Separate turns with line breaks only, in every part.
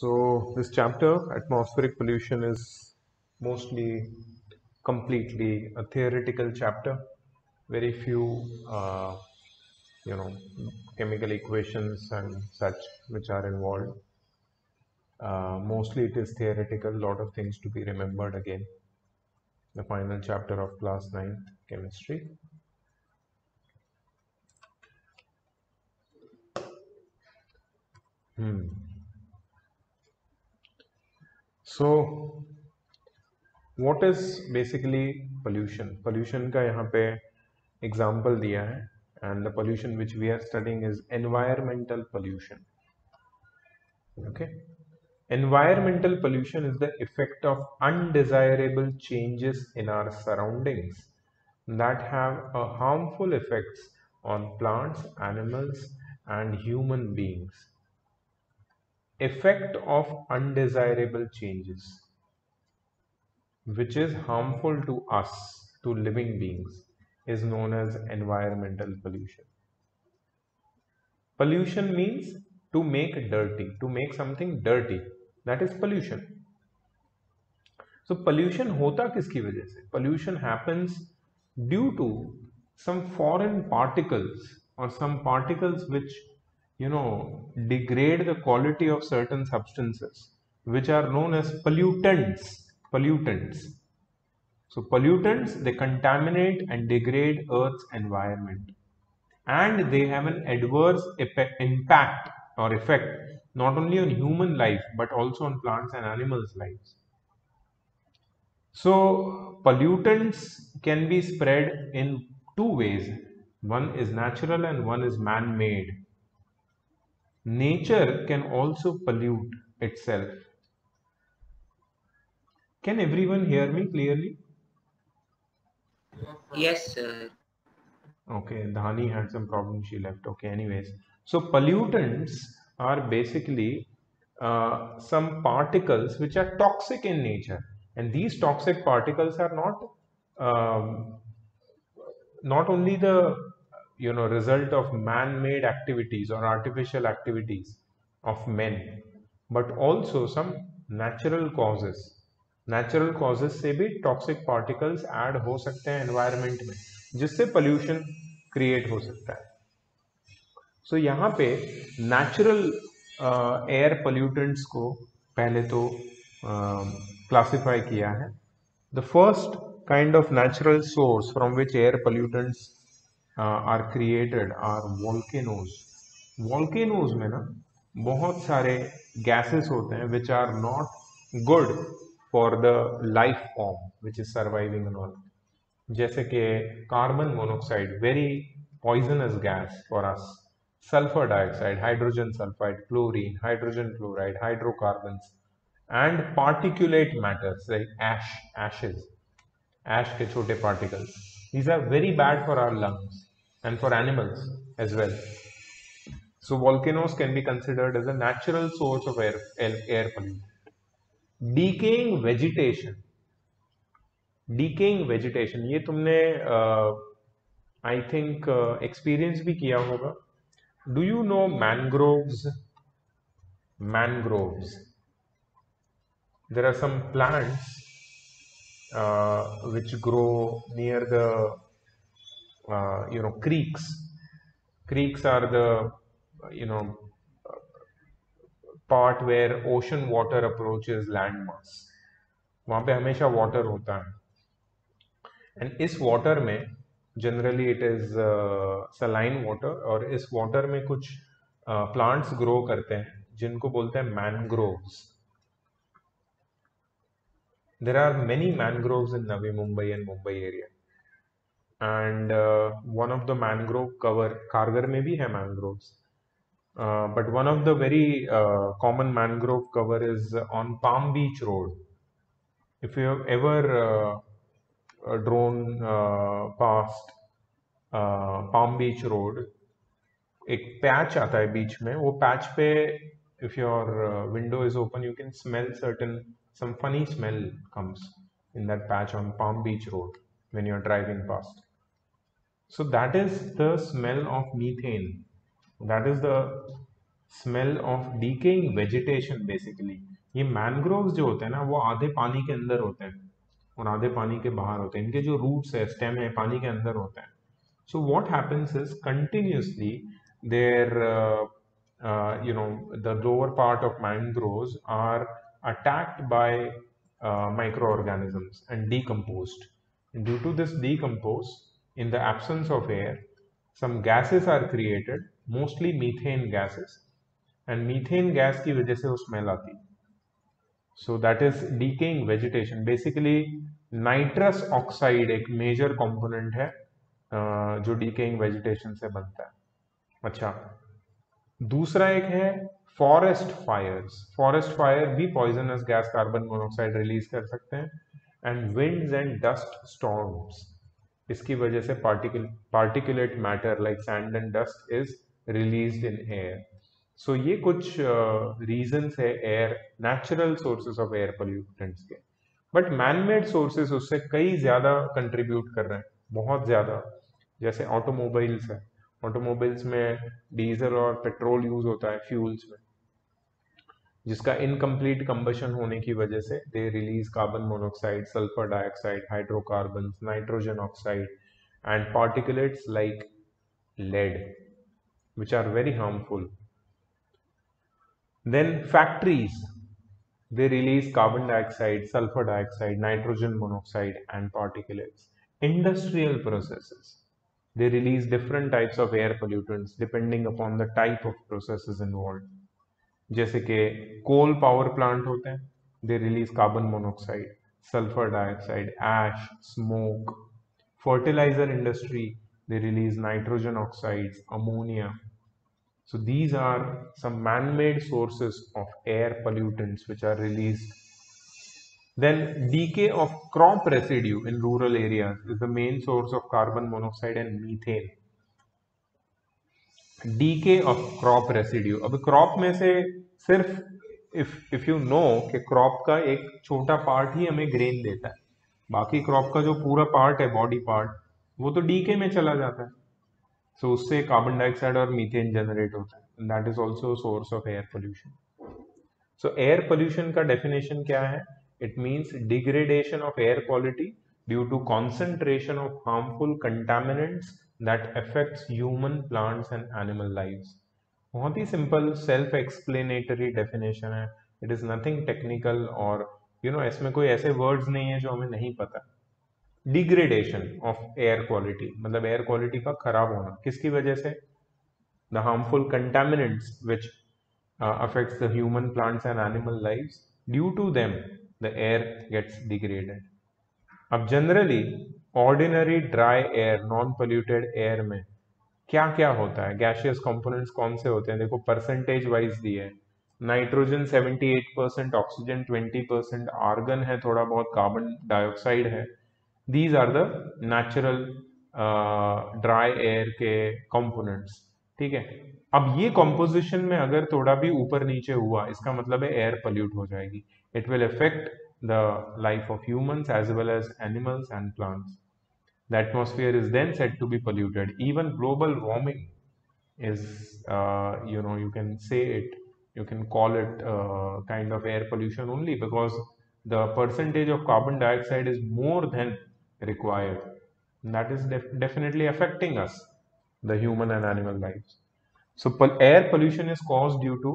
So this chapter, atmospheric pollution, is mostly completely a theoretical chapter. Very few, you know, chemical equations and such which are involved. Mostly it is theoretical, lot of things to be remembered again. The final chapter of class 9th chemistry. So what is basically pollution? Pollution का यहाँ पे example दिया है, and the pollution which we are studying is environmental pollution. Okay, environmental pollution is the effect of undesirable changes in our surroundings that have a harmful effects on plants, animals, and human beings. Effect of undesirable changes which is harmful to us, to living beings, is known as environmental pollution. Pollution means to make dirty, to make something dirty. That is pollution. So pollution होता किसकी वजह से? Pollution happens due to some foreign particles or some particles which degrade the quality of certain substances which are known as pollutants. So pollutants, they contaminate and degrade Earth's environment, and they have an adverse impact or effect not only on human life but also on plants and animals' lives. So pollutants can be spread in two ways. One is natural and one is man-made. Nature can also pollute itself. Can everyone hear me clearly?
Yes, sir.
Okay, Dhani had some problem, she left. Okay, anyways. So pollutants are basically some particles which are toxic in nature. And these toxic particles are not only the result of man-made activities or artificial activities of men, but also some natural causes. Natural causes से भी toxic particles add हो सकते हैं environment में, जिससे pollution create हो सकता है. सो यहाँ पे नेचुरल एयर पोल्यूटेंट्स को पहले तो क्लासिफाई किया है. The first kind of natural source from which air pollutants are created are volcanoes. Volcanoes में ना बहुत सारे गैसेस होते हैं which are not good for the life form which is surviving and all. जैसे कि carbon monoxide, very poisonous gas for us. Sulphur dioxide, hydrogen sulphide, chlorine, hydrogen chloride, hydrocarbons, and particulate matters like ashes, ash के छोटे particles. These are very bad for our lungs and for animals as well. So volcanoes can be considered as a natural source of air pollution. Decaying vegetation. Decaying vegetation, ये तुमने I think experience भी किया होगा. Do you know mangroves? Mangroves. There are some plants which grow near the creeks. Creeks are the part where ocean water approaches land mass. वहाँ पे हमेशा water होता है, एंड इस वाटर में generally it is saline water, और इस water में कुछ प्लांट्स ग्रो करते हैं जिनको बोलते हैं mangroves. There are many mangroves in Navi Mumbai and Mumbai area, and one of the mangrove cover, Kharghar में भी है mangroves, but one of the very common mangrove cover is on Palm Beach Road. If you have ever drone past Palm Beach Road, एक patch आता है बीच में, वो patch पे if your window is open you can smell some funny smell comes in that patch on Palm Beach Road when you're driving past. So that is the smell of methane. That is the smell of decaying vegetation. Basically ये mangroves जो होते हैं ना, वो आधे पानी के अंदर होते हैं और आधे पानी के बाहर होते हैं। इनके जो रूट्स है, स्टेम है, पानी के अंदर होते हैं। So what happens is continuously their the lower part of mangroves are attacked by microorganisms and decomposed. And due to this decompose, in the absence of air, some gases are created, mostly methane gases, and methane gas की वजह से वो smell आती है। So that is decaying vegetation. Basically nitrous oxide एक major component है जो decaying vegetation से बनता है। अच्छा, दूसरा एक है फॉरेस्ट फायर्स। फॉरेस्ट फायर भी poisonous gas carbon monoxide release कर सकते हैं। And winds and dust storms, इसकी वजह से particulate matter like sand and dust is released in air. So ये कुछ रीजंस है air, natural sources of air pollutants के। बट मैनमेड सोर्सेज उससे कई ज्यादा कंट्रीब्यूट कर रहे हैं, बहुत ज्यादा। जैसे ऑटोमोबाइल्स है, ऑटोमोबाइल्स में डीजल और पेट्रोल यूज होता है फ्यूल्स में, जिसका इनकम्प्लीट कंबशन होने की वजह से they release carbon monoxide, sulphur dioxide, hydrocarbon, nitrogen oxide and particulates like lead, which are very harmful. Then factories, they release carbon dioxide, sulfur dioxide, nitrogen monoxide and particulates. Industrial processes, they release different types of air pollutants depending upon the type of processes involved. जैसे कि coal power plant होते हैं, they release carbon monoxide, sulfur dioxide, ash, smoke. Fertilizer industry, they release nitrogen oxides, ammonia. So these are some man-made sources of air pollutants which are released. Then decay of crop residue in rural areas is the main source of carbon monoxide and methane. Decay of crop residue, अब crop में से सिर्फ if you know कि crop का एक छोटा part ही हमें grain देता है, बाकी crop का जो पूरा पार्ट है, बॉडी पार्ट, वो तो decay में चला जाता है। सो उससे कार्बन डाइऑक्साइड और मीथेन जनरेट होता है। That is also source of air pollution. So air pollution का डेफिनेशन क्या है? It means degradation of air quality due to concentration of harmful contaminants that affects human, plants and animal lives. बहुत ही simple self explanatory definition है। It is nothing technical और इसमें कोई ऐसे वर्ड्स नहीं है जो हमें नहीं पता। डिग्रेडेशन ऑफ एयर क्वालिटी मतलब एयर क्वालिटी का खराब होना, किसकी वजह से? The harmful contaminants which affects the human, plants and animal lives. Due to them the air gets degraded. अब generally ordinary dry air, non polluted air में क्या क्या होता है? गैशियस कंपोनेंट्स कौन से होते हैं? देखो परसेंटेज वाइज दिए है। नाइट्रोजन 78%, ऑक्सीजन 20%, आर्गन है थोड़ा बहुत, कार्बन डाइऑक्साइड है। These are the natural dry air के कंपोनेंट्स। ठीक है, अब ये कॉम्पोजिशन में अगर थोड़ा भी ऊपर नीचे हुआ, इसका मतलब है एयर पोल्यूट हो जाएगी। It will affect the life of humans as well as animals and plants. The atmosphere is then said to be polluted. Even global warming is you can say it, you can call it kind of air pollution only because the percentage of carbon dioxide is more than required. And that is definitely affecting us, the human and animal lives. So air pollution is caused due to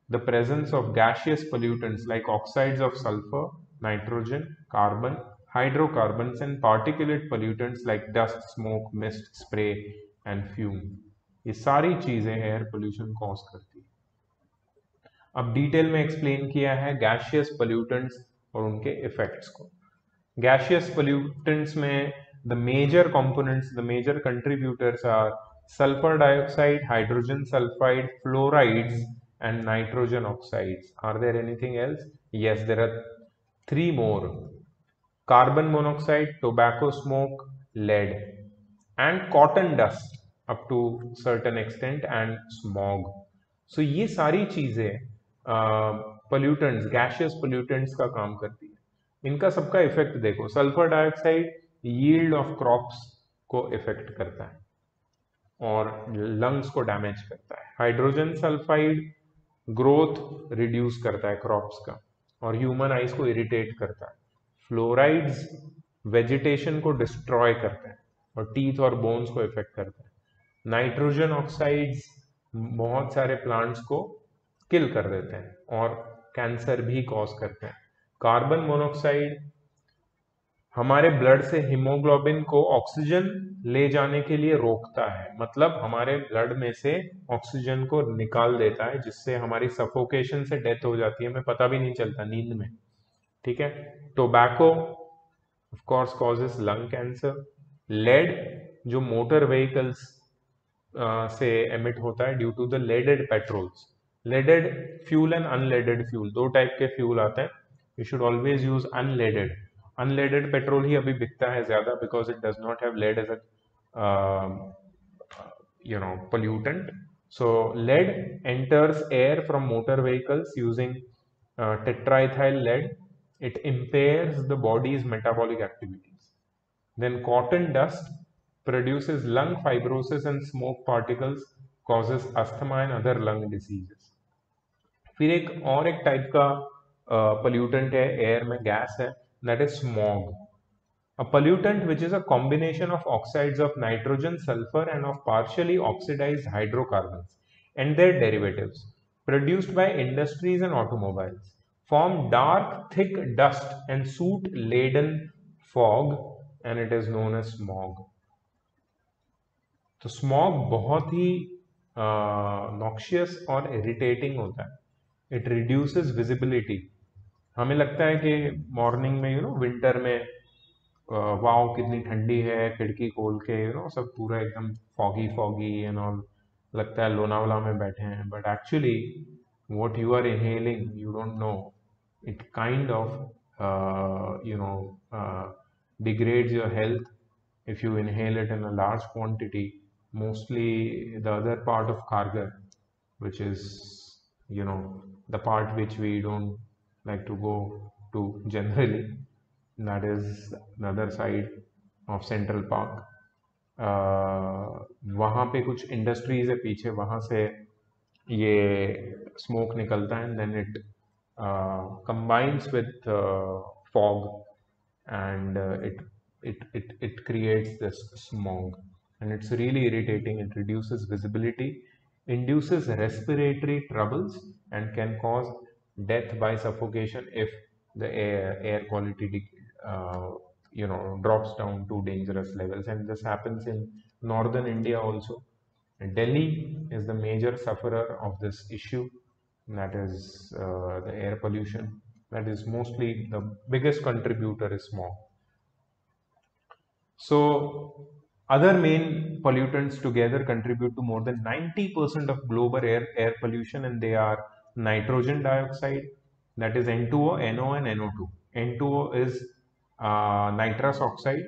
the presence of gaseous pollutants like oxides of sulfur, nitrogen, carbon, hydrocarbons and particulate pollutants like dust, smoke, mist, spray and fume. ये सारी चीजें air pollution cause करती है। अब detail में explain किया है gaseous pollutants और उनके इफेक्ट्स को। गैशियस पोल्यूटेंट्स में the major components, the major contributors are sulfur dioxide, hydrogen sulfide, fluorides and nitrogen oxides. Are there anything else? Yes, there are 3 more: carbon monoxide, tobacco smoke, lead and cotton dust up to certain extent and smog. So ये सारी चीजें pollutants, gaseous pollutants का काम करती है। इनका सबका effect देखो। Sulphur dioxide yield of crops को इफेक्ट करता है और लंग्स को डैमेज करता है। हाइड्रोजन सल्फाइड ग्रोथ रिड्यूस करता है क्रॉप्स का, और ह्यूमन आइज को इरिटेट करता है। फ्लोराइड्स वेजिटेशन को डिस्ट्रॉय करते हैं और टीथ और बोन्स को इफेक्ट करते हैं। नाइट्रोजन ऑक्साइड्स बहुत सारे प्लांट्स को किल कर देते हैं और कैंसर भी कॉज करते हैं। कार्बन मोनोऑक्साइड हमारे ब्लड से हीमोग्लोबिन को ऑक्सीजन ले जाने के लिए रोकता है, मतलब हमारे ब्लड में से ऑक्सीजन को निकाल देता है, जिससे हमारी सफोकेशन से डेथ हो जाती है, हमें पता भी नहीं चलता नींद में। ठीक है। Tobacco of course causes lung cancer. Lead जो मोटर व्हीकल्स से एमिट होता है due to the leaded petrols. Leaded fuel and unleaded fuel, दो टाइप के फ्यूल आते हैं। You should always use unleaded. Unleaded petrol ही अभी बिकता है ज्यादा because it does not have lead as a pollutant. So lead enters air from motor vehicles using tetraethyl lead. It impairs the body's metabolic activities. Then cotton dust produces lung fibrosis and smoke particles causes asthma and other lung diseases. फिर एक type का pollutant है air में, gas है, that is smog. A pollutant which is a combination of oxides of nitrogen, sulfur and of partially oxidized hydrocarbons and their derivatives produced by industries and automobiles form dark thick dust and soot laden fog and it is known as smog. तो smog बहुत ही noxious और irritating होता है। It reduces visibility. हमें लगता है कि morning में विंटर में वाओ कितनी ठंडी है, खिड़की खोल के सब पूरा एकदम फॉगी फॉगी एंड ऑल, लगता है लोनावला में बैठे हैं, but actually what you are inhaling you don't know, it kind of degrades your health if you inhale it in a large quantity. Mostly the other part of Kargar, which is the part which we don't like to go to generally, that is the other side of Central Park. वहाँ पे कुछ industries है पीछे, वहाँ से ये smoke निकलता है, then it combines with fog and it creates this smog and it's really irritating. It reduces visibility, induces respiratory troubles and can cause death by suffocation if the air quality drops down to dangerous levels. And this happens in northern India also. Delhi is the major sufferer of this issue, that is the air pollution. That is mostly the biggest contributor is smog. So other main pollutants together contribute to more than 90% of global air pollution, and they are nitrogen dioxide, that is N2O, NO and NO2. N2O is nitrous oxide,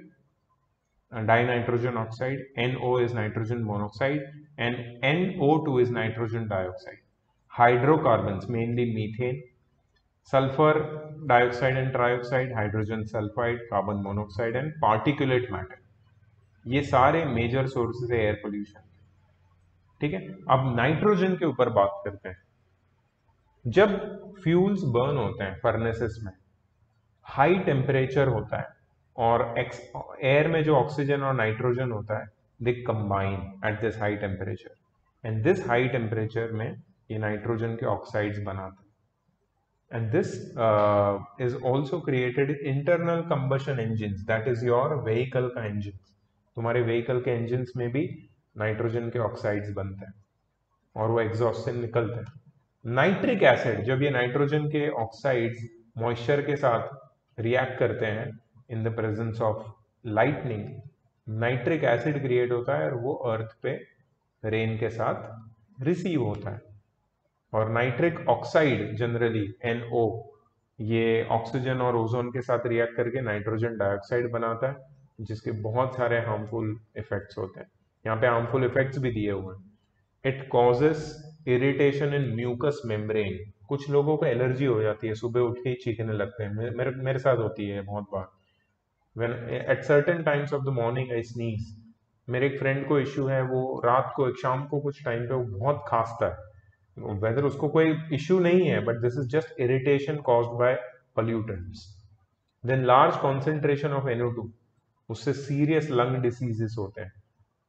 dinitrogen oxide, NO is nitrogen monoxide, and NO2 is nitrogen dioxide. Hydrocarbons, mainly methane, sulfur dioxide and trioxide, hydrogen sulfide, carbon monoxide and particulate matter. ये सारे major sources है air pollution. ठीक है, अब nitrogen के ऊपर बात करते हैं। जब फ्यूल्स बर्न होते हैं फर्नेसेस में, हाई टेम्परेचर होता है और एयर में जो ऑक्सीजन और नाइट्रोजन होता है they combine at this high temperature, and this high temperature में ये नाइट्रोजन के ऑक्साइड्स बनाते हैं, and this is also created internal combustion engine, that is your vehicle का इंजन। तुम्हारे व्हीकल के इंजिन में भी नाइट्रोजन के ऑक्साइड्स बनते हैं और वो एग्जॉस्ट से निकलते हैं। नाइट्रिक एसिड, जब ये नाइट्रोजन के ऑक्साइड्स मॉइस्चर के साथ रिएक्ट करते हैं इन the presence of lightning, nitric acid create होता है और वो अर्थ पे रेन के साथ रिसीव होता है। और नाइट्रिक ऑक्साइड जनरली NO, ये ऑक्सीजन और ओजोन के साथ रिएक्ट करके नाइट्रोजन डाइऑक्साइड बनाता है, जिसके बहुत सारे हार्मफुल इफेक्ट्स होते हैं। यहाँ पे हार्मफुल इफेक्ट्स भी दिए हुए हैं। It causes irritation in mucus membrane. कुछ लोगों को एलर्जी हो जाती है, सुबह उठ के ही चीखने लगते हैं। मेरे साथ होती है बहुत बार। When at certain times of the morning I sneeze. मेरे एक फ्रेंड को इश्यू है, वो रात को, एक शाम को कुछ टाइम पे वो बहुत खांसता है, वेदर उसको कोई इश्यू नहीं है, but this is just irritation caused by pollutants. Then large concentration of NO2, उससे सीरियस लंग डिसीजेस होते हैं.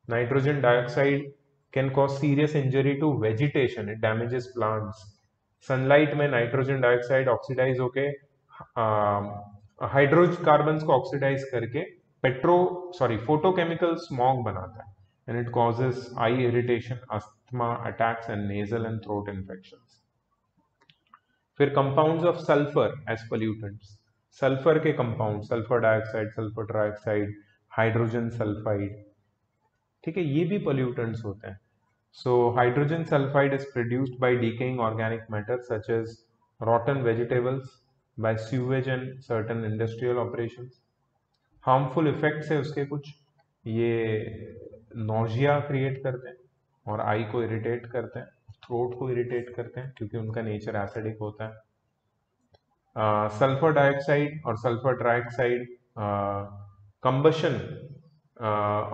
Nitrogen dioxide can cause serious injury to vegetation, it damages plants. Sunlight में नाइट्रोजन डाइऑक्साइड ऑक्सीडाइज होके hydrocarbons को oxidise करके photochemical smog बनाता है, and it causes eye irritation, asthma attacks and nasal and throat infections. फिर compounds of sulphur as pollutants. Sulphur के compound, sulphur dioxide, sulphur trioxide, hydrogen sulphide, ठीक है, ये भी पोल्यूटेंट्स होते हैं. So hydrogen sulphide is produced by decaying organic matter such as rotten vegetables, by sewage and certain industrial operations. Harmful effects है उसके कुछ, ये नोजिया क्रिएट करते हैं और आई को इरिटेट करते हैं, थ्रोट को इरिटेट करते हैं क्योंकि उनका नेचर एसिडिक होता है. सल्फर डाइऑक्साइड और sulphur trioxide combustion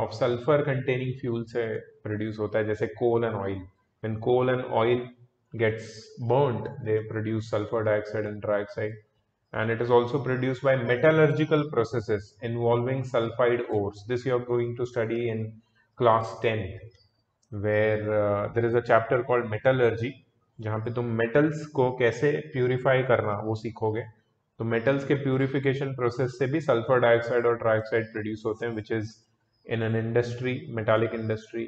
of sulphur containing fuel से प्रोड्यूस होता है, जैसे coal and oil. When coal and oil gets burnt, they produce sulfur dioxide and trioxide. And it is also produced by metallurgical processes involving sulfide ores. This you are going to study in class 10, where there is a chapter called metallurgy, जहाँ पे तुम metals को कैसे purify करना वो सीखोगे. तो metals के purification process से भी sulfur dioxide और trioxide produce होते हैं, which is in an industry, metallic industry,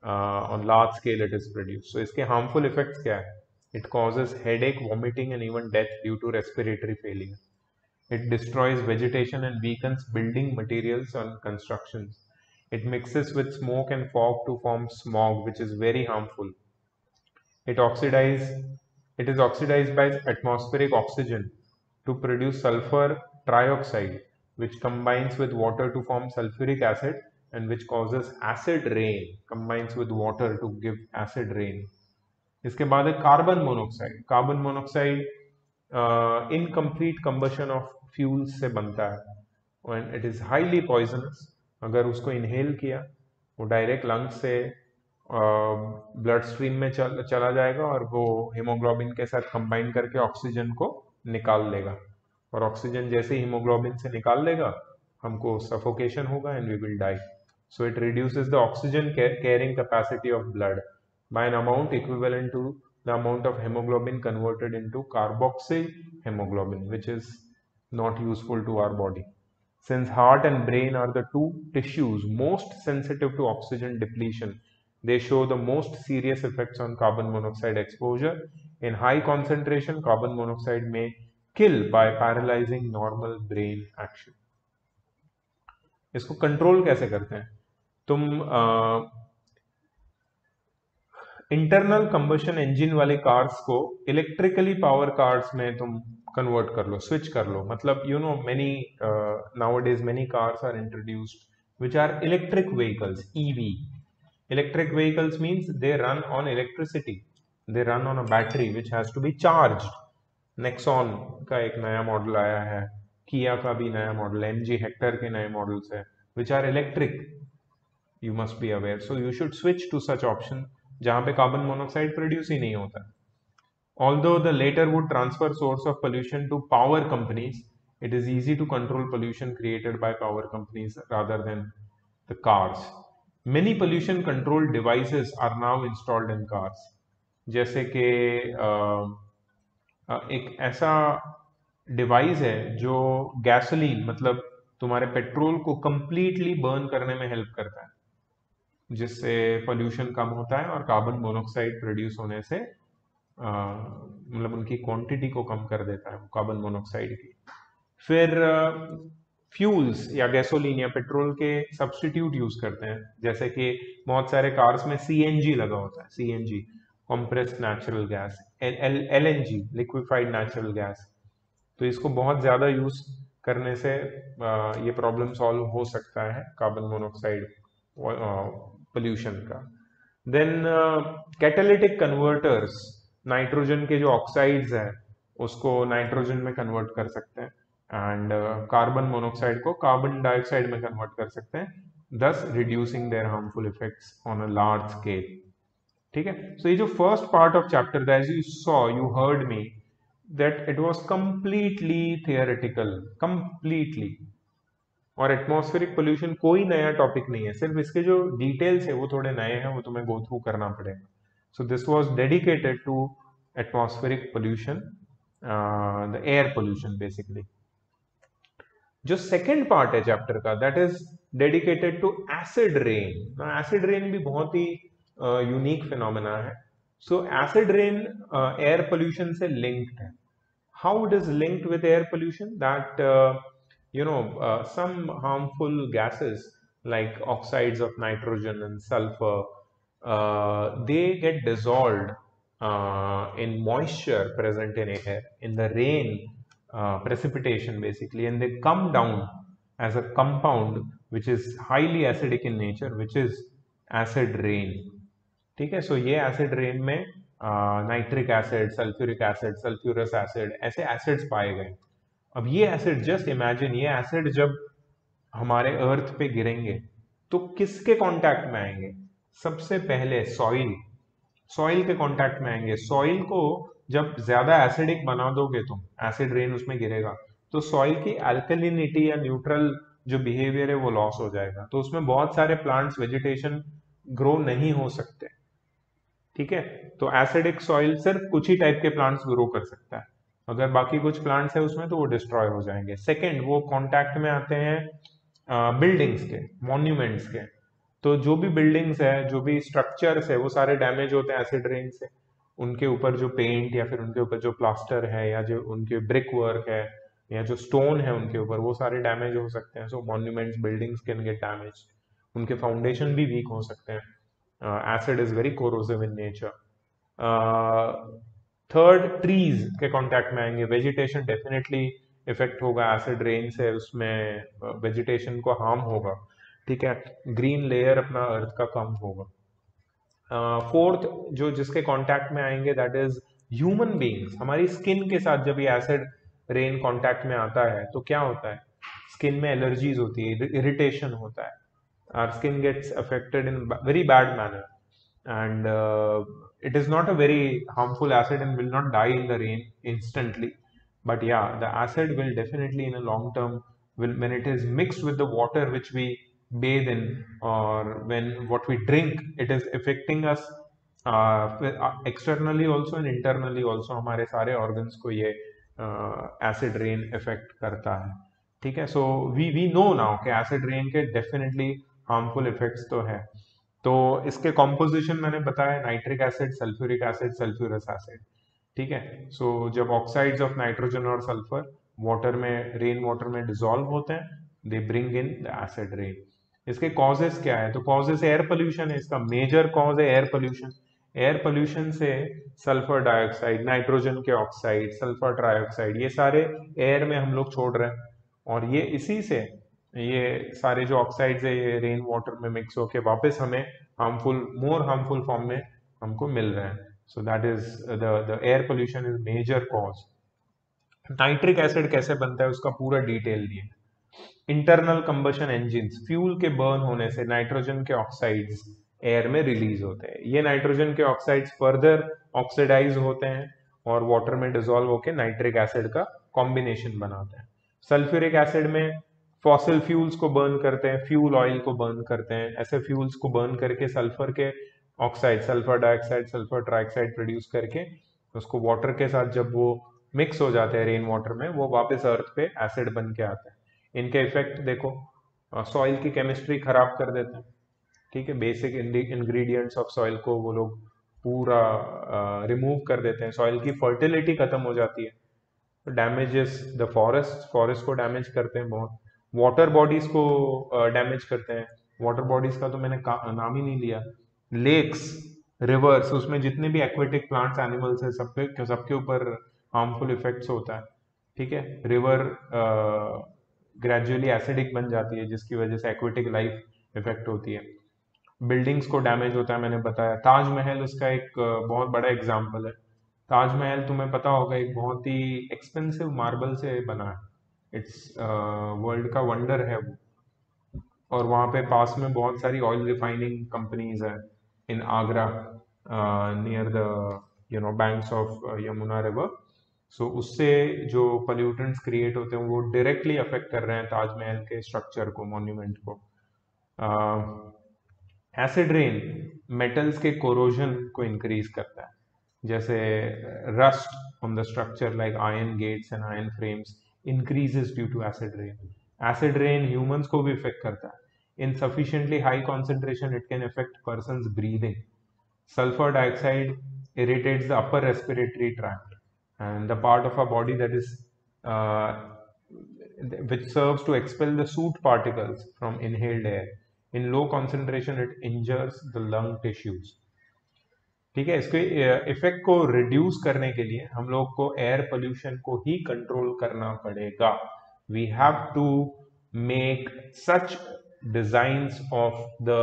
on large scale it is produced. So इसके harmful effects क्या है? It causes headache, vomiting and even death due to respiratory failure. It destroys vegetation and weakens building materials on constructions. It mixes with smoke and fog to form smog, which is very harmful. It is oxidized by atmospheric oxygen to produce sulfur trioxide, which combines with water to form sulfuric acid, and which causes acid rain, combines with water to give acid rain. इसके बाद है carbon monoxide. Carbon monoxide incomplete combustion of fuels से बनता है and it is highly poisonous. अगर उसको inhale किया वो डायरेक्ट लंग्स से ब्लड स्ट्रीम में चला जाएगा और वो हीमोग्लोबिन के साथ कंबाइन करके ऑक्सीजन को निकाल लेगा, और ऑक्सीजन जैसे हीमोग्लोबिन से निकाल लेगा हमको सफोकेशन होगा and we will die. So it reduces the oxygen carrying capacity of blood by an amount equivalent to the amount of hemoglobin converted into carboxyl hemoglobin, which is not useful to our body. Since heart and brain are the two tissues most sensitive to oxygen depletion, they show the most serious effects on carbon monoxide exposure. In high concentration, carbon monoxide may kill by paralyzing normal brain action. इसको control कैसे करते हैं? तुम internal combustion engine वाले cars को electrically power cars में तुम convert कर लो, स्विच कर लो. मतलब you know many nowadays many cars are introduced which are electric vehicles, EV. Electric vehicles means they run on electricity, they run on a battery which has to be charged. Nexon का एक नया model आया है, किया का भी नया model, MG Hector के नए मॉडल्स है which are electric. You must be aware. So you should switch to such option जहाँ पे कार्बन मोनोक्साइड प्रोड्यूस ही नहीं होता. Although the later would transfer source of pollution to power companies, it is easy to control pollution created by power companies rather than the cars. Many pollution control devices are now installed in cars. जैसे कि एक ऐसा device है जो gasoline मतलब तुम्हारे petrol को completely burn करने में हेल्प करता है, जिससे पोल्यूशन कम होता है और कार्बन मोनोक्साइड प्रोड्यूस होने से मतलब उनकी क्वांटिटी को कम कर देता है कार्बन मोनोक्साइड की. फिर फ्यूल्स या गैसोलीन या पेट्रोल के सब्स्टिट्यूट यूज करते हैं, जैसे कि बहुत सारे कार्स में CNG लगा होता है, CNG compressed natural gas, LNG liquefied natural gas. तो इसको बहुत ज़्यादा यूज करने से ये प्रॉब्लम सॉल्व हो सकता है कार्बन मोनोक्साइड पोल्यूशन का. देन कैटालिटिक कन्वर्टर्स, नाइट्रोजन के जो ऑक्साइड्स हैं उसको नाइट्रोजन में कन्वर्ट कर सकते हैं एंड कार्बन मोनोक्साइड को कार्बन डाइऑक्साइड में कन्वर्ट कर सकते हैं, thus reducing their harmful effects on a large scale. ठीक है। सो ये जो फर्स्ट पार्ट ऑफ चैप्टर था, as you saw, you heard me, that it was completely theoretical, completely. और एटमॉस्फेरिक पोल्यूशन कोई नया टॉपिक नहीं है, सिर्फ इसके जो डिटेल्स है वो थोड़े नए हैं, वो तुम्हें गो थ्रू करना पड़ेगा। So this was dedicated to atmospheric pollution, the air pollution basically. जो सेकेंड पार्ट है चैप्टर का, that is dedicated to acid rain. Acid rain भी बहुत ही यूनिक फिनोमेना है। So acid rain air pollution से लिंक्ड है। How it is linked with air pollution, that some harmful gases like oxides of nitrogen and sulfur, they get dissolved in moisture present in air, in the rain, precipitation basically, and they come down as a compound which is highly acidic in nature, which is acid rain. ठीक है। So ये acid rain में nitric acid, sulphuric acid, sulphurous acid, ऐसे acids पाए गए। अब ये acid, just imagine, ये एसिड जब हमारे अर्थ पे गिरेंगे तो किसके कांटेक्ट में आएंगे? सबसे पहले सॉइल, सॉइल के कांटेक्ट में आएंगे। सॉइल को जब ज्यादा एसिडिक बना दोगे तुम, एसिड रेन उसमें गिरेगा, तो सॉइल की अल्कलिनिटी या न्यूट्रल जो बिहेवियर है वो लॉस हो जाएगा, तो उसमें बहुत सारे प्लांट्स, वेजिटेशन ग्रो नहीं हो सकते। ठीक है। तो एसिडिक सॉइल सिर्फ कुछ ही टाइप के प्लांट्स ग्रो कर सकता है, अगर बाकी कुछ प्लांट्स है उसमें तो वो डिस्ट्रॉय हो जाएंगे। सेकेंड, वो कांटेक्ट में आते हैं बिल्डिंग्स के, मॉन्यूमेंट्स के। तो जो भी बिल्डिंग्स है, जो भी स्ट्रक्चर्स है, वो सारे डैमेज होते हैं एसिड रेन से। उनके ऊपर जो पेंट या फिर उनके ऊपर जो प्लास्टर है या जो उनके ब्रिक वर्क है या जो स्टोन है उनके ऊपर, वो सारे डैमेज हो सकते हैं। So monuments, buildings can get damage, उनके फाउंडेशन भी वीक हो सकते हैं। acid is very corrosive in nature. Third, trees के कांटेक्ट में आएंगे, वेजिटेशन डेफिनेटली इफेक्ट होगा एसिड रेन से, उसमें वेजिटेशन को हार्म होगा। ठीक है। ग्रीन लेयर अपना अर्थ का कम होगा। फोर्थ, जो जिसके कांटेक्ट में आएंगे, दैट इज ह्यूमन बीइंग्स। हमारी स्किन के साथ जब ये एसिड रेन कांटेक्ट में आता है तो क्या होता है? स्किन में एलर्जीज होती है, इरिटेशन होता है, our skin gets affected in very bad manner, and it is not a very harmful acid and will not die in the rain instantly, but yeah, the acid will definitely in a long term, will, when it is mixed with the water which we bathe in, or when what we drink, it is affecting us externally also and internally also। हमारे सारे organs को ये acid rain affect करता है। ठीक है। So we know now कि acid rain के डेफिनेटली हार्मफुल इफेक्ट्स तो है। तो इसके कॉम्पोजिशन मैंने बताया, nitric acid, sulphuric acid, sulphurous acid. ठीक है। सो जब ऑक्साइड्स ऑफ नाइट्रोजन और सल्फर वाटर में, रेन वाटर में डिसॉल्व होते हैं, they bring in the acid rain. इसके कॉजेस क्या है? तो कॉजेस एयर पोल्यूशन है, इसका मेजर कॉज है एयर पोल्यूशन। एयर पोल्यूशन से सल्फर डाइऑक्साइड, नाइट्रोजन के ऑक्साइड, सल्फर ट्राइऑक्साइड, ये सारे एयर में हम लोग छोड़ रहे हैं, और ये इसी से ये सारे जो ऑक्साइड्स है ये रेन वाटर में मिक्स होके वापस हमें हार्मफुल, मोर हार्मफुल फॉर्म में हमको मिल रहे हैं। So that is the air pollution is major cause. Nitric acid कैसे बनता है उसका पूरा डिटेल दिए। इंटरनल कंबशन इंजिन, फ्यूल के बर्न होने से नाइट्रोजन के ऑक्साइड्स एयर में रिलीज होते हैं। ये नाइट्रोजन के ऑक्साइड्स फर्दर ऑक्सीडाइज होते हैं और वाटर में डिसॉल्व होकर नाइट्रिक एसिड का कॉम्बिनेशन बनाते हैं। सल्फ्यूरिक एसिड में फॉसिल फ्यूल्स को बर्न करते हैं, फ्यूल ऑयल को बर्न करते हैं। ऐसे फ्यूल्स को बर्न करके सल्फर के oxide, sulphur dioxide, sulphur trioxide produce करके उसको वाटर के साथ जब वो मिक्स हो जाते हैं रेन वाटर में, वो वापस अर्थ पे एसिड बन के आते हैं। इनके इफेक्ट देखो, सॉइल की केमिस्ट्री खराब कर देते हैं। ठीक है। बेसिक इंग्रेडिएंट्स ऑफ सॉइल को वो लोग पूरा रिमूव कर देते हैं, सॉइल की फर्टिलिटी खत्म हो जाती है। डैमेजेस द फॉरेस्ट, फॉरेस्ट को डैमेज करते हैं बहुत। वाटर बॉडीज को डैमेज करते हैं। वाटर बॉडीज का तो मैंने नाम ही नहीं लिया। लेक्स, रिवर्स, उसमें जितने भी एक्वेटिक प्लांट्स, एनिमल्स है, सबके ऊपर हार्मफुल इफेक्ट्स होता है। ठीक है। रिवर ग्रेजुअली एसिडिक बन जाती है जिसकी वजह से एक्वेटिक लाइफ इफेक्ट होती है। बिल्डिंग्स को डैमेज होता है, मैंने बताया। ताजमहल उसका एक बहुत बड़ा एग्जाम्पल है। ताजमहल तुम्हें पता होगा एक बहुत ही एक्सपेंसिव मार्बल से बना है। इट्स वर्ल्ड का वंडर है वो। और वहाँ पे पास में बहुत सारी ऑयल रिफाइनिंग कंपनीज है in Agra. Near the banks of Yamuna river. So उससे जो पोल्यूटेंट्स क्रिएट होते हैं वो डायरेक्टली अफेक्ट कर रहे हैं ताजमहल के स्ट्रक्चर को, मॉन्यूमेंट को। एसिड रेन मेटल्स के कोरोजन को इंक्रीज करता है, जैसे rust on the structure like iron gates and iron frames increases due to acid rain. Acid rain humans को भी इफेक्ट करता है। In sufficiently high concentration it can effect persons breathing. Sulfur dioxide irritates the upper respiratory tract and the part of our body that is uh, which serves to expel the soot particles from inhaled air. In low concentration, it injures the lung tissues. ठीक है, इसके effect को reduce करने के लिए हम लोग को एयर पोल्यूशन को ही कंट्रोल करना पड़ेगा। We have to make such designs of the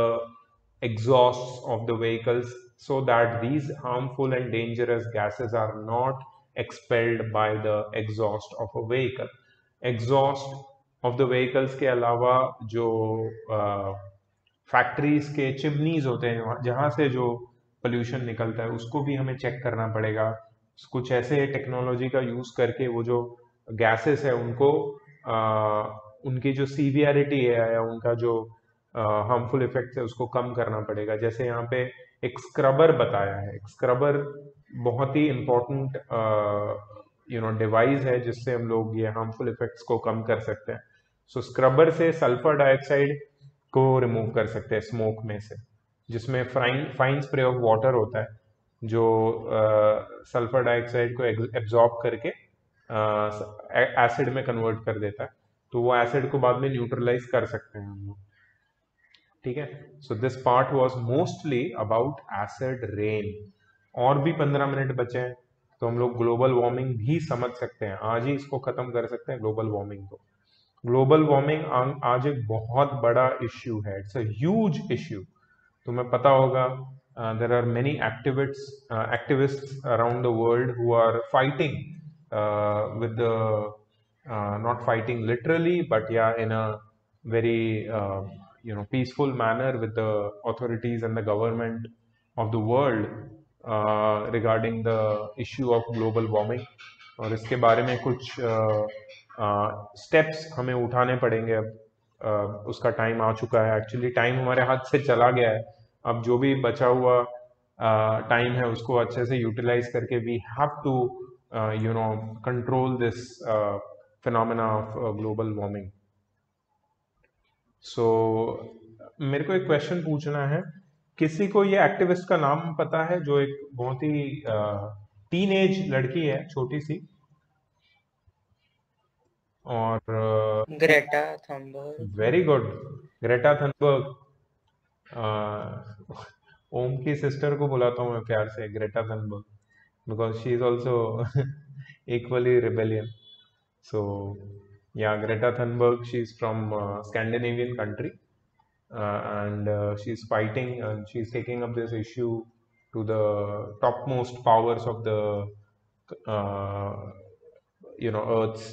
exhausts of the vehicles so that these harmful and dangerous gases are not expelled by the exhaust of a vehicle. Exhaust of the vehicles के अलावा जो factories के chimneys होते हैं जहाँ से जो pollution निकलता है उसको भी हमें चेक करना पड़ेगा। कुछ ऐसे टेक्नोलॉजी का यूज करके वो जो गैसेस है उनको उनकी जो सीवियरिटी है या उनका जो हार्मफुल इफेक्ट है उसको कम करना पड़ेगा। जैसे यहाँ पे एक स्क्रबर बताया है। एक स्क्रबर बहुत ही इंपॉर्टेंट डिवाइस है जिससे हम लोग ये हार्मफुल इफेक्ट्स को कम कर सकते हैं। सो स्क्रबर से सल्फर डाइऑक्साइड को रिमूव कर सकते हैं स्मोक में से, जिसमें फाइन स्प्रे ऑफ वाटर होता है जो सल्फर डाइऑक्साइड को एब्जॉर्ब करके एसिड में कन्वर्ट कर देता है। तो वो एसिड को बाद में न्यूट्रलाइज कर सकते हैं हम लोग। ठीक है, so this part was mostly about acid rain. और भी 15 मिनट बचे हैं तो हम लोग ग्लोबल वार्मिंग भी समझ सकते हैं। आज ही इसको खत्म कर सकते हैं ग्लोबल वार्मिंग को। ग्लोबल वार्मिंग आज एक बहुत बड़ा इश्यू है। It's a huge issue. तुम्हें पता होगा there are many activists around the world who are fighting with not fighting literally but yeah in a very peaceful manner with the authorities and the government of the world regarding the issue of global warming। और इसके बारे में कुछ steps हमें उठाने पड़ेंगे। अब उसका टाइम आ चुका है। एक्चुअली टाइम हमारे हाथ से चला गया है। अब जो भी बचा हुआ टाइम है उसको अच्छे से यूटिलाइज करके we have to control this phenomena of global warming। So मेरे को एक क्वेश्चन पूछना है। किसी को ये एक्टिविस्ट का नाम पता है जो एक बहुत ही टीन एज लड़की है, छोटी सी, और
Greta Thunberg.
Very good, Greta Thunberg. Om की सिस्टर को बुलाता हूँ मैं प्यार से Greta Thunberg, because she is also equally rebellion. So yeah, Greta Thunberg, she's from Scandinavian country, and she's fighting and she's taking up this issue to the topmost powers of the Earth's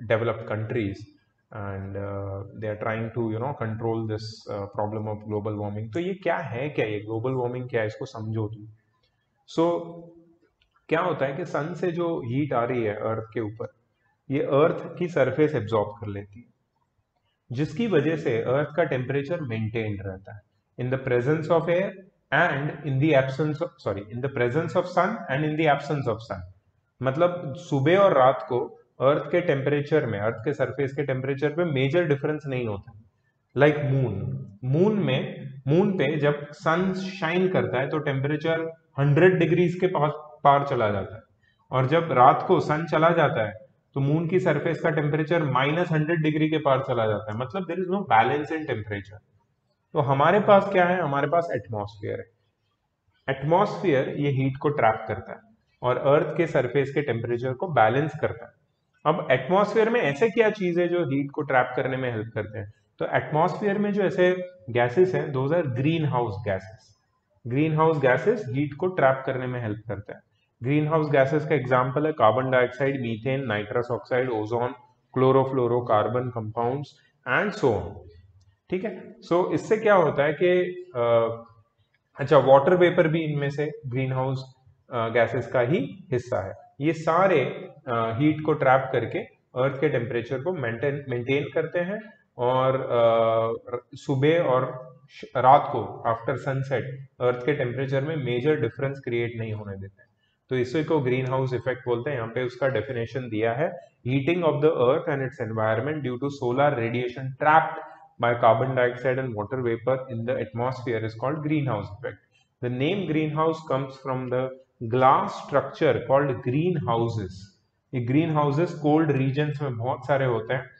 developed countries, and they are trying to control this problem of global warming। तो ये क्या है, क्या ये global warming क्या है, इसको समझो तुम। So क्या होता है कि सन से जो हीट आ रही है अर्थ के ऊपर, ये अर्थ की सरफेस एब्जॉर्ब कर लेती है, जिसकी वजह से अर्थ का टेम्परेचर मेंटेन रहता है in the presence of air and in the absence of in the presence of sun and in the absence of sun. मतलब सुबह और रात को अर्थ के टेम्परेचर में, अर्थ के सरफेस के टेम्परेचर पे मेजर डिफरेंस नहीं होता। लाइक मून पे जब सन शाइन करता है तो टेम्परेचर 100 डिग्रीज के पार चला जाता है, और जब रात को सन चला जाता है तो मून की सरफेस का टेम्परेचर -100 डिग्री के पार चला जाता है। मतलब there is no balance in temperature. तो हमारे पास क्या है, हमारे पास एटमॉस्फेयर है। एटमॉस्फेयर ये हीट को ट्रैप करता है और अर्थ के सरफेस के टेम्परेचर को बैलेंस करता है। अब एटमॉस्फेयर में ऐसे क्या चीज है जो हीट को ट्रैप करने में हेल्प करते हैं? तो एटमॉस्फेयर में जो ऐसे गैसेस हैं, those are green house gases. Green house gases heat को ट्रैप करने में हेल्प करते हैं। ग्रीन हाउस गैसेस का एग्जाम्पल है carbon dioxide, methane, nitrous oxide, ozone, chlorofluorocarbon compounds and so on. ठीक है, सो इससे क्या होता है कि अच्छा, वाटर वेपर भी इनमें से ग्रीन हाउस गैसेस का ही हिस्सा है। ये सारे हीट को ट्रैप करके अर्थ के टेम्परेचर को मेंटेन करते हैं, और सुबह और रात को आफ्टर सनसेट अर्थ के टेम्परेचर में मेजर डिफरेंस क्रिएट नहीं होने देते हैं। तो इसी को ग्रीन हाउस इफेक्ट बोलते हैं। यहाँ पे उसका डेफिनेशन दिया है, heating of the earth and its environment due to solar radiation trapped by carbon dioxide and water vapor in the atmosphere is called greenhouse effect. The name greenhouse comes from the glass structure called greenhouses. ये greenhouses cold regions में बहुत सारे होते हैं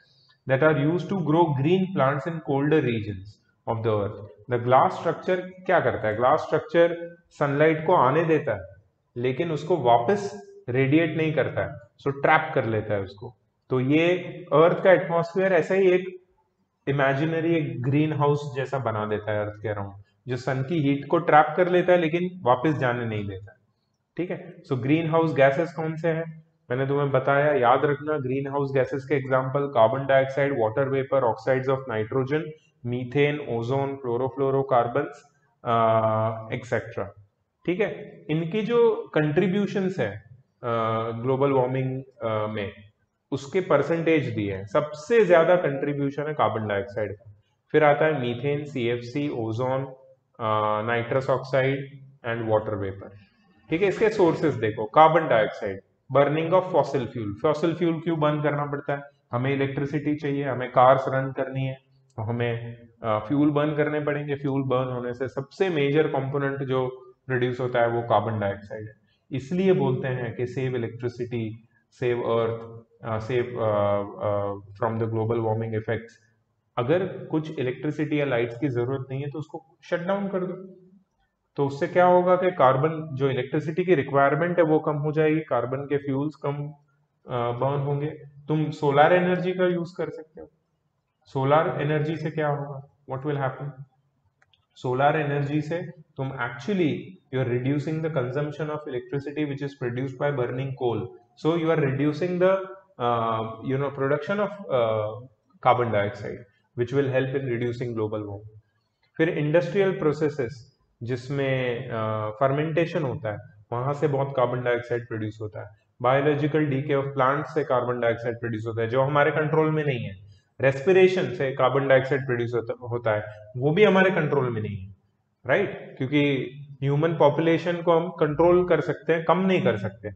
that are used to grow green plants in colder regions of the earth. The glass structure क्या करता है? Glass structure sunlight को आने देता है लेकिन उसको वापस रेडिएट नहीं करता है, सो ट्रैप कर लेता है उसको। तो ये अर्थ का एटमॉस्फेयर ऐसा ही एक इमेजिनरी एक ग्रीन हाउस जैसा बना देता है अर्थ के अराउंड, जो सन की हीट को ट्रैप कर लेता है लेकिन वापस जाने नहीं देता। ठीक है, सो ग्रीन हाउस गैसेस कौन से हैं मैंने तुम्हें बताया, याद रखना। ग्रीन हाउस गैसेस के example carbon dioxide, water vapour, oxides of nitrogen, methane, ozone, chlorofluorocarbons etcetera. ठीक है, इनकी जो कंट्रीब्यूशंस है ग्लोबल वार्मिंग में, उसके परसेंटेज दिए हैं। सबसे ज्यादा कंट्रीब्यूशन है कार्बन डाइऑक्साइड का, फिर आता है methane, CFC, ozone, nitrous oxide and water vapour. ठीक है, इसके सोर्सेज देखो। Carbon dioxide, burning of fossil fuel. Fossil fuel क्यों बर्न करना पड़ता है? हमें इलेक्ट्रिसिटी चाहिए, हमें कार्स रन करनी है, तो हमें फ्यूल बर्न करने पड़ेंगे। फ्यूल बर्न होने से सबसे मेजर कंपोनेंट जो प्रोड्यूस होता है वो कार्बन डाइऑक्साइड है। इसलिए बोलते हैं कि save electricity, save earth, save from the global warming effects. अगर कुछ इलेक्ट्रिसिटी या लाइट्स की जरूरत नहीं है तो उसको शट डाउन कर दो। तो उससे क्या होगा कि कार्बन, जो इलेक्ट्रिसिटी की रिक्वायरमेंट है वो कम हो जाएगी, कार्बन के फ्यूल्स कम बर्न होंगे। तुम सोलर एनर्जी का यूज कर सकते हो। सोलर एनर्जी से क्या होगा? What will happen? Solar energy से तुम actually you are reducing the consumption of electricity which is produced by burning coal, so you are reducing the production of carbon dioxide which will help in reducing global warming. फिर industrial processes जिसमें fermentation होता है, वहां से बहुत carbon dioxide produce होता है। Biological DK of plant से कार्बन डाइऑक्साइड प्रोड्यूस होता है, जो हमारे कंट्रोल में नहीं है। रेस्पिरेशन से कार्बन डाइऑक्साइड प्रोड्यूस होता है, वो भी हमारे कंट्रोल में नहीं है, राइट? क्योंकि ह्यूमन पॉपुलेशन को हम कंट्रोल कर सकते हैं, कम नहीं कर सकते।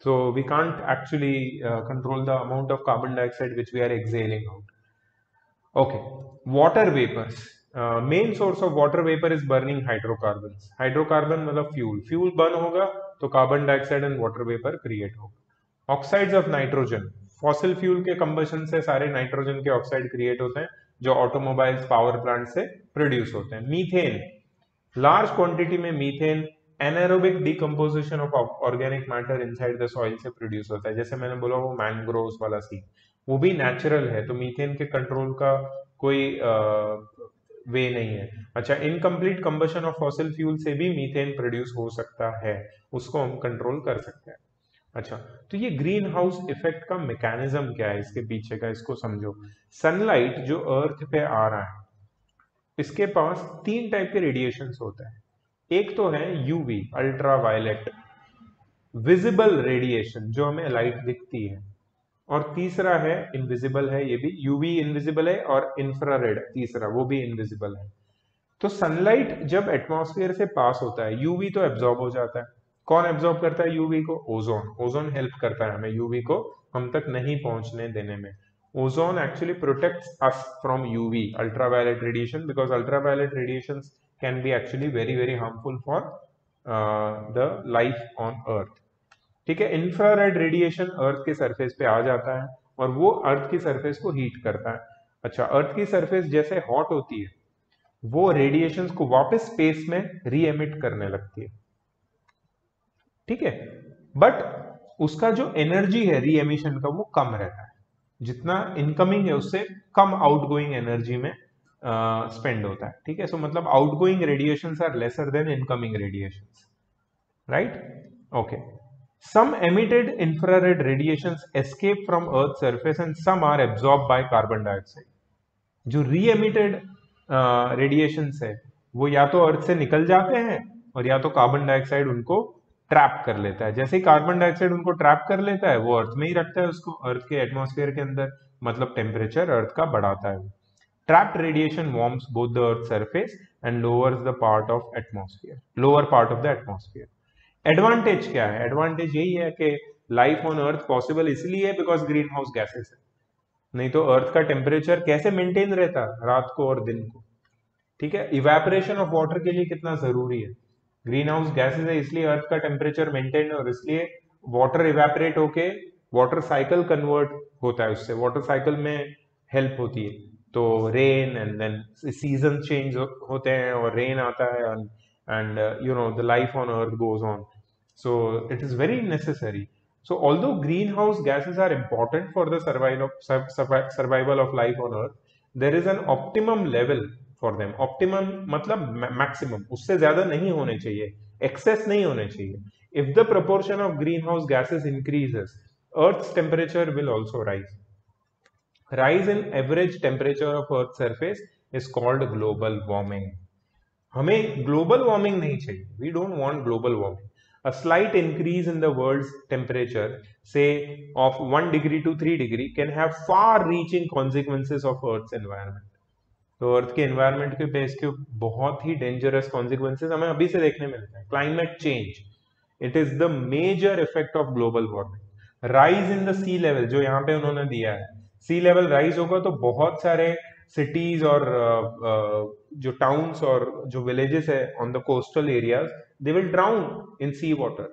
So we can't actually control the amount of carbon dioxide which we are exhaling out. Okay, water vapors. Main source of water vapor is burning hydrocarbons. Hydrocarbon मतलब fuel. Fuel burn होगा तो carbon dioxide and water vapor create होगा. Oxides of nitrogen. Fossil fuel के combustion से सारे nitrogen के oxide create होते हैं जो ऑटोमोबाइल्स, पावर प्लांट से प्रोड्यूस होते हैं. मीथेन, लार्ज क्वांटिटी में methane anaerobic decomposition of organic matter inside the soil से प्रोड्यूस होता है. जैसे मैंने बोला वो मैंग्रोव्स वाला सीन, वो भी नेचुरल है, तो मीथेन के कंट्रोल का कोई वे नहीं है. अच्छा, incomplete combustion of fossil fuel से भी मीथेन प्रोड्यूस हो सकता है, उसको हम कंट्रोल कर सकते हैं. अच्छा, तो ये ग्रीन हाउस इफेक्ट का मैकेनिज्म क्या है इसके पीछे का, इसको समझो. सनलाइट जो अर्थ पे आ रहा है, इसके पास 3 टाइप के रेडिएशंस होते हैं. एक तो है UV, ultra violet, visible radiation जो हमें लाइट दिखती है, और तीसरा है इनविजिबल है, ये भी यूवी इनविजिबल है, और इंफ्रारेड तीसरा, वो भी इनविजिबल है. तो सनलाइट जब एटमॉस्फेयर से पास होता है, यूवी तो एब्जॉर्ब हो जाता है. कौन एब्जॉर्ब करता है यूवी को? ओजोन. ओजोन हेल्प करता है हमें यूवी को हम तक नहीं पहुंचने देने में. Ozone actually protects us from UV, ultraviolet radiation, because ultraviolet radiations can be actually very very harmful for the life on earth. ठीक है, इंफ्रारेड रेडिएशन अर्थ के सरफेस पे आ जाता है और वो अर्थ की सरफेस को हीट करता है. अच्छा, अर्थ की सरफेस जैसे हॉट होती है, वो रेडिएशंस को वापस स्पेस में री एमिट करने लगती है. ठीक है, बट उसका जो एनर्जी है री एमिशन का वो कम रहता है. जितना इनकमिंग है उससे कम आउटगोइंग एनर्जी में स्पेंड होता है. ठीक है, सो मतलब outgoing radiations are lesser than incoming radiations, right? Okay. Some emitted infrared radiations escape from Earth's surface and some are absorbed by carbon dioxide. जो re-emitted radiations है वो या तो अर्थ से निकल जाते हैं और या तो कार्बन डाइऑक्साइड उनको ट्रैप कर लेता है। जैसे ही कार्बन डाइऑक्साइड उनको ट्रैप कर लेता है वो अर्थ में ही रखता है उसको, अर्थ के एटमॉस्फेयर के अंदर, मतलब टेम्परेचर अर्थ का बढ़ाता है। Trapped radiation warms both the earth surface and lowers the part of atmosphere, lower part of the atmosphere. Advantage क्या है? एडवांटेज यही है कि लाइफ ऑन अर्थ पॉसिबल इसलिए है बिकॉज ग्रीन हाउस गैसेस है, नहीं तो अर्थ का टेम्परेचर कैसे मेंटेन रहता रात को और दिन को। ठीक है, इवेपोरेशन ऑफ वाटर के लिए कितना जरूरी है, ग्रीन हाउस गैसेज है इसलिए अर्थ का टेम्परेचर मेंटेन, और इसलिए वाटर इवेपोरेट होके वाटर साइकिल कन्वर्ट होता है, उससे वाटर साइकिल में हेल्प होती है। तो rain and then season change होते हैं और रेन आता है and you know the life on earth goes on, so it is very necessary. So although greenhouse gases are important for the survival of life on earth, there is an optimum level for them. Optimum मतलब maximum, उससे ज्यादा नहीं होने चाहिए, excess नहीं होने चाहिए। If the proportion of greenhouse gases increases, earth's temperature will also rise. Rise in average temperature of earth's surface is called global warming. हमें ग्लोबल वार्मिंग नहीं चाहिए, we don't want global warming. A slight increase in the world's temperature, say of 1 degree to 3 degree, can have far-reaching consequences of Earth's environment. तो अर्थ के environment के पे इसके बहुत ही dangerous consequences हमें अभी से देखने मिलते हैं। Climate change, it is the major effect of global warming. Rise in the sea level, जो यहाँ पे उन्होंने दिया है, सी लेवल राइज होगा तो बहुत सारे सिटीज और जो टाउन्स और जो विलेजेस है on the coastal areas, they will drown in sea water.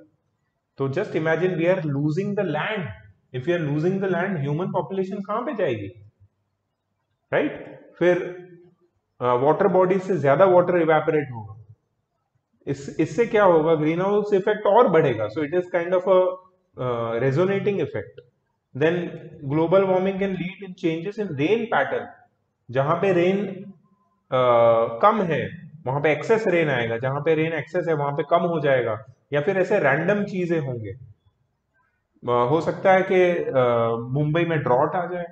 तो just imagine we are losing the land, if you are losing the land, human population कहां पे जाएगी, राइट? फिर वाटर बॉडीज से ज्यादा वाटर इवेपोरेट होगा, इससे क्या होगा, ग्रीन हाउस इफेक्ट और बढ़ेगा। So it is kind of a resonating effect. Then global warming can lead in changes in rain pattern, जहां पे रेन कम है वहां पे एक्सेस रेन आएगा, जहां पे रेन एक्सेस है वहां पे कम हो जाएगा, या फिर ऐसे रैंडम चीजें होंगे। हो सकता है कि मुंबई में ड्रॉट आ जाए,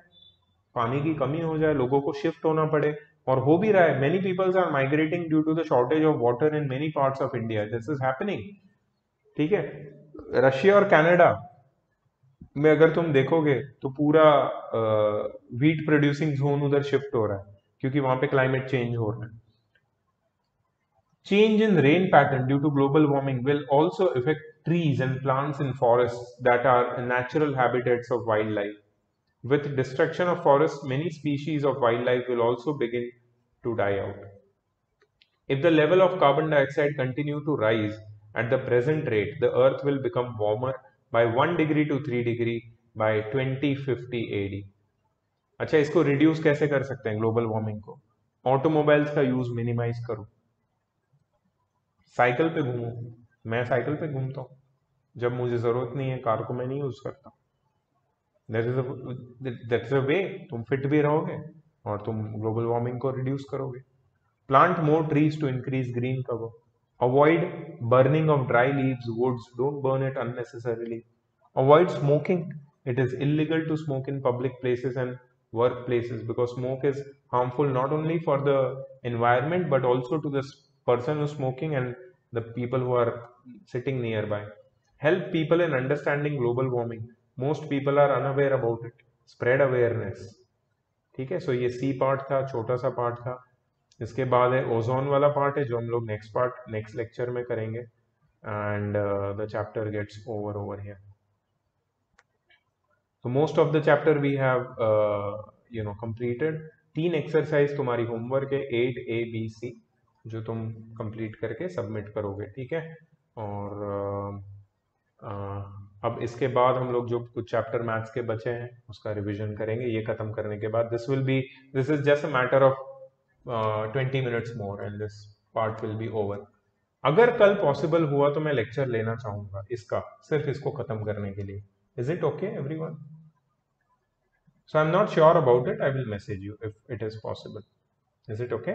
पानी की कमी हो जाए, लोगों को शिफ्ट होना पड़े, और हो भी रहा है। Many peoples are migrating due to the shortage of water in many parts of India, this is happening. ठीक है, रशिया और कनाडा में अगर तुम देखोगे तो पूरा व्हीट प्रोड्यूसिंग जोन उधर शिफ्ट हो रहा है, क्योंकि वहां पे क्लाइमेट चेंज हो रहा है। Change in rain pattern due to global warming will also affect trees and plants in forests that are natural habitats of wildlife. With destruction of forests, many species of wildlife will also begin to die out. If the level of carbon dioxide continue to rise at the present rate, the earth will become warmer by 1 degree to 3 degree by 2050 AD. अच्छा, इसको reduce कैसे कर सकते हैं global warming को? Automobiles का use minimise करो, cycle पे घूमो। मैं साइकिल पे घूमता हूँ, जब मुझे जरूरत नहीं है कार को मैं नहीं यूज करता। दैट्स अ वे, तुम फिट भी रहोगे और तुम ग्लोबल वार्मिंग को रिड्यूस करोगे। Plant more trees to increase green cover. Avoid burning of dry leaves, woods, don't burn it unnecessarily. Avoid smoking, it is illegal to smoke in public places and workplaces because smoke is harmful not only for the environment but also to the person who's smoking and the people who are sitting nearby. Help people in understanding global warming. Most people are unaware about it. Spread awareness. ठीक है, so ये C part था, छोटा सा part था। इसके बाद है ओजोन वाला पार्ट है, जो हम लोग नेक्स्ट लेक्चर में करेंगे, and the chapter gets over here. तो most of the chapter we have completed. 3 exercise तुम्हारी होमवर्क है, 8A, B, C, जो तुम कंप्लीट करके सबमिट करोगे। ठीक है, और अब इसके बाद हम लोग जो कुछ चैप्टर मैथ्स के बचे हैं उसका रिवीजन करेंगे। ये खत्म करने के बाद this is just a matter of 20 minutes more and this part will be over. अगर कल पॉसिबल हुआ तो मैं लेक्चर लेना चाहूंगा इसका, सिर्फ इसको खत्म करने के लिए। Is it okay everyone? So I'm not sure about it. I will message you if it is possible. Is it okay?